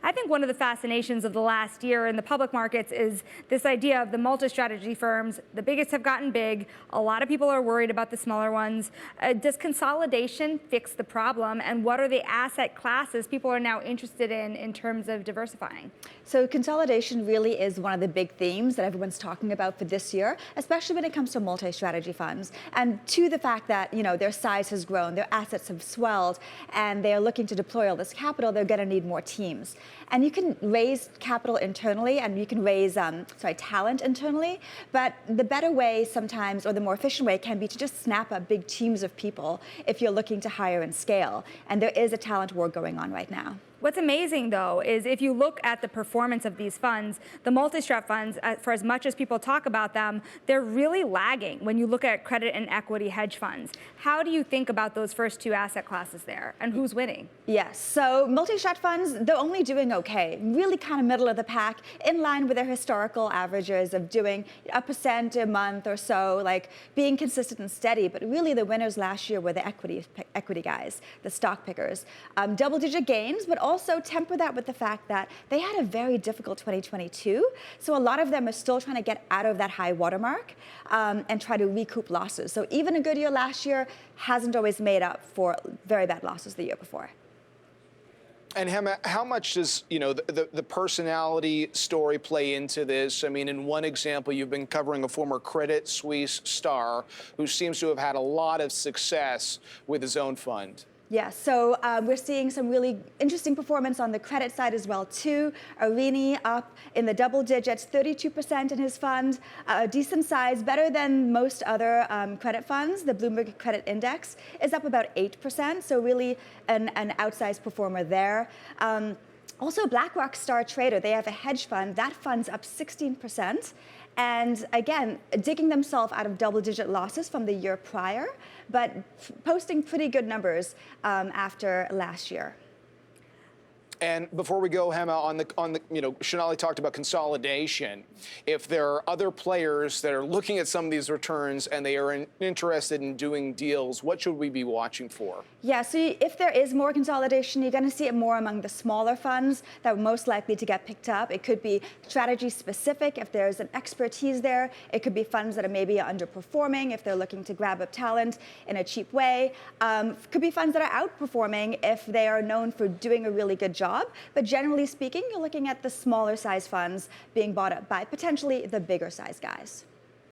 I think one of the fascinations of the last year in the public markets is this idea of the multi-strategy firms. The biggest have gotten big. A lot of people are worried about the smaller ones. Does consolidation fix the problem? And what are the asset classes people are now interested in terms of diversifying? So consolidation really is one of the big themes that everyone's talking about for this year, especially when it comes to multi-strategy funds. And to the fact that, their size has grown, their assets have swelled, and they are looking to deploy all this capital, they're going to need more teams. And you can raise capital internally, and you can raise talent internally, but the better way sometimes, or the more efficient way, can be to just snap up big teams of people if you're looking to hire and scale. And there is a talent war going on right now. What's amazing, though, is if you look at the performance of these funds, the multi-strat funds, for as much as people talk about them, they're really lagging when you look at credit and equity hedge funds. How do you think about those first two asset classes there, and who's winning? Yes, so multi-strat funds, they're only doing okay, really kind of middle of the pack, in line with their historical averages of doing 1% a month or so, like being consistent and steady. But really the winners last year were the equity guys, the stock pickers. Double-digit gains, but also temper that with the fact that they had a very difficult 2022. So a lot of them are still trying to get out of that high watermark and try to recoup losses. So even a good year last year hasn't always made up for very bad losses the year before. And Hema, how much does the personality story play into this? I mean, in one example, you've been covering a former Credit Suisse star who seems to have had a lot of success with his own fund. Yeah, so we're seeing some really interesting performance on the credit side as well, too. Arini up in the double digits, 32% in his fund, decent size, better than most other credit funds. The Bloomberg Credit Index is up about 8%, so really an outsized performer there. Also, BlackRock Star Trader, they have a hedge fund. That fund's up 16%. And again, digging themselves out of double-digit losses from the year prior, but posting pretty good numbers after last year. And before we go, Hema, on the Shonali talked about consolidation. If there are other players that are looking at some of these returns and they are interested in doing deals, what should we be watching for? Yeah, so if there is more consolidation, you're going to see it more among the smaller funds that are most likely to get picked up. It could be strategy specific if there's an expertise there. It could be funds that are maybe underperforming if they're looking to grab up talent in a cheap way. Could be funds that are outperforming if they are known for doing a really good job. But generally speaking, you're looking at the smaller size funds being bought up by potentially the bigger size guys.